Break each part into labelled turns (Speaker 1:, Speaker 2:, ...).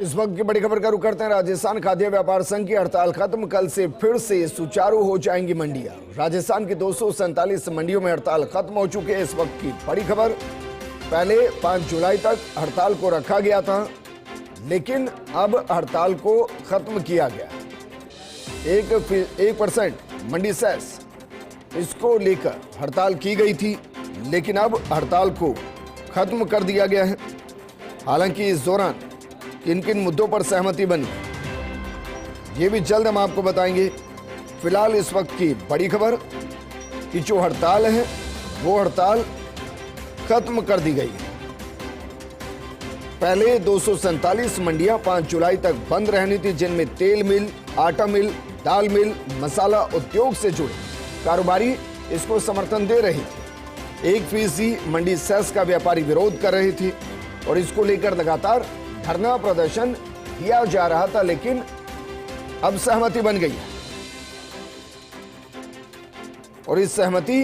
Speaker 1: इस वक्त की बड़ी खबर का रुख करते हैं। राजस्थान खाद्य व्यापार संघ की हड़ताल खत्म, कल से फिर से सुचारू हो जाएंगी मंडियां। राजस्थान की 247 मंडियों में हड़ताल खत्म हो चुके हैं। इस वक्त की बड़ी खबर, पहले 5 जुलाई तक हड़ताल को रखा गया था, लेकिन अब हड़ताल को खत्म किया गया। 1% मंडी सेस इसको लेकर हड़ताल की गई थी, लेकिन अब हड़ताल को खत्म कर दिया गया है। हालांकि इस दौरान किन किन मुद्दों पर सहमति बनी, ये भी जल्द हम आपको बताएंगे। फिलहाल इस वक्त की बड़ी खबर कि जो हड़ताल है वो हड़ताल खत्म कर दी गई है। पहले 247 मंडियां 5 जुलाई तक बंद रहनी थी, जिनमें तेल मिल, आटा मिल, दाल मिल, मसाला उद्योग से जुड़े कारोबारी इसको समर्थन दे रहे थे। 1% मंडी सेस का व्यापारी विरोध कर रहे थे और इसको लेकर लगातार धरना प्रदर्शन किया जा रहा था, लेकिन अब सहमति बन गई है और इस सहमति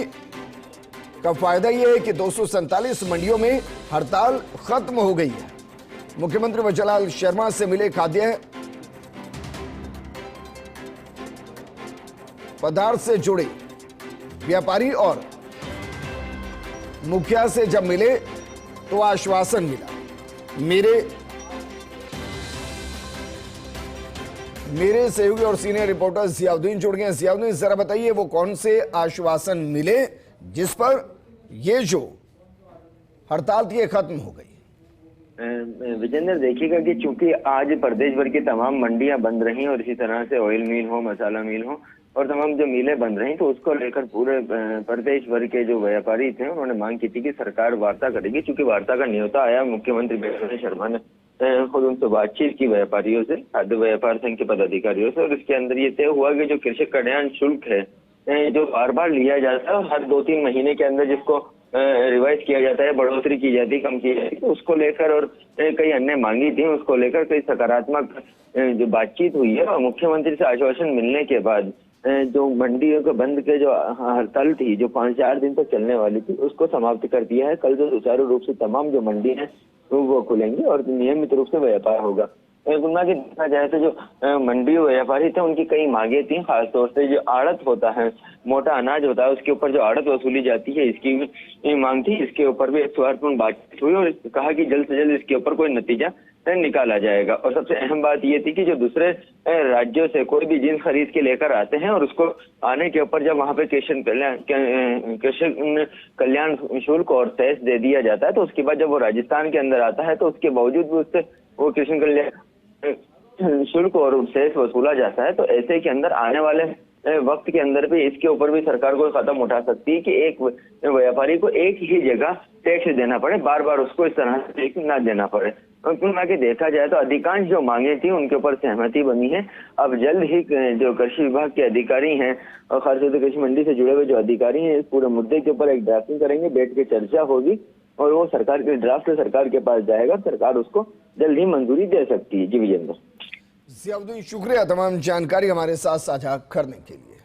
Speaker 1: का फायदा यह है कि 247 मंडियों में हड़ताल खत्म हो गई है। मुख्यमंत्री वजूलाल शर्मा से मिले खाद्य पदार्थ से जुड़े व्यापारी और मुखिया से जब मिले तो आश्वासन मिला। मेरे सहयोगी और सीनियर रिपोर्टर जियाउद्दीन जुड़ गए हैं। जियाउद्दीन, जरा बताइए वो कौन से आश्वासन मिले जिस पर ये जो हड़ताल थी खत्म हो गई?
Speaker 2: विजेंद्र, देखिएगा कि चूंकि आज प्रदेश भर की तमाम मंडियां बंद रही और इसी तरह से ऑयल मिल हो, मसाला मिल हो और तमाम जो मिलें बंद रही, तो उसको लेकर पूरे प्रदेश भर के जो व्यापारी थे उन्होंने मांग की थी कि सरकार वार्ता करेगी। चूंकि वार्ता का न्योता आया, मुख्यमंत्री वसुंधरा शर्मा ने खुद उनसे बातचीत की व्यापारियों से, खाद्य व्यापार संघ के पदाधिकारियों से, और इसके अंदर ये तय हुआ कि जो कृषि कल्याण शुल्क है जो बार बार लिया जाता है और हर 2-3 महीने के अंदर जिसको रिवाइज किया जाता है, बढ़ोतरी की जाती, कम की जाती, तो उसको लेकर और कई अन्य मांगी थी, उसको लेकर कई सकारात्मक जो बातचीत हुई है और मुख्यमंत्री से आश्वासन मिलने के बाद जो मंडियों के बंद के जो हड़ताल थी जो 5-4 दिन तक चलने वाली थी, उसको समाप्त कर दिया है। कल जो सुचारू रूप से तमाम जो मंडी है वो खुलेंगी और नियमित रूप से व्यापार होगा। गुना की देखा जाए तो जो मंडी व्यापारी थे उनकी कई मांगे थी, खासतौर से जो आड़त होता है, मोटा अनाज होता है, उसके ऊपर जो आड़त वसूली जाती है, इसकी भी मांग थी। इसके ऊपर भी एक सौहार्दपूर्ण बातचीत हुई और कहा कि जल्द से जल्द इसके ऊपर कोई नतीजा निकाला जाएगा। और सबसे अहम बात ये थी कि जो दूसरे राज्यों से कोई भी जिन्स खरीद के लेकर आते हैं और उसको आने के ऊपर जब वहां पे कृषि कल्याण शुल्क और सेस दे दिया जाता है, तो उसके बाद जब वो राजस्थान के अंदर आता है तो उसके बावजूद भी उससे वो कृषि कल्याण शुल्क और सेस वसूला जाता है। तो ऐसे के अंदर आने वाले वक्त के अंदर भी इसके ऊपर भी सरकार को कदम उठा सकती है कि एक व्यापारी को एक ही जगह टैक्स देना पड़े, बार बार उसको इस तरह से टैक्स ना देना पड़े। कुल मिला के देखा जाए तो अधिकांश जो मांगे थी उनके ऊपर सहमति बनी है। अब जल्द ही जो कृषि विभाग के अधिकारी हैं और खासतौर से कृषि मंडी से जुड़े हुए जो अधिकारी हैं इस पूरे मुद्दे के ऊपर एक ड्राफ्टिंग करेंगे, बैठ के चर्चा होगी और वो सरकार के ड्राफ्ट सरकार के पास जाएगा, सरकार उसको जल्द ही मंजूरी दे सकती है। जी विजेंद्र।
Speaker 1: जियाउद्दीन, शुक्रिया तमाम जानकारी हमारे साथ साझा करने के लिए।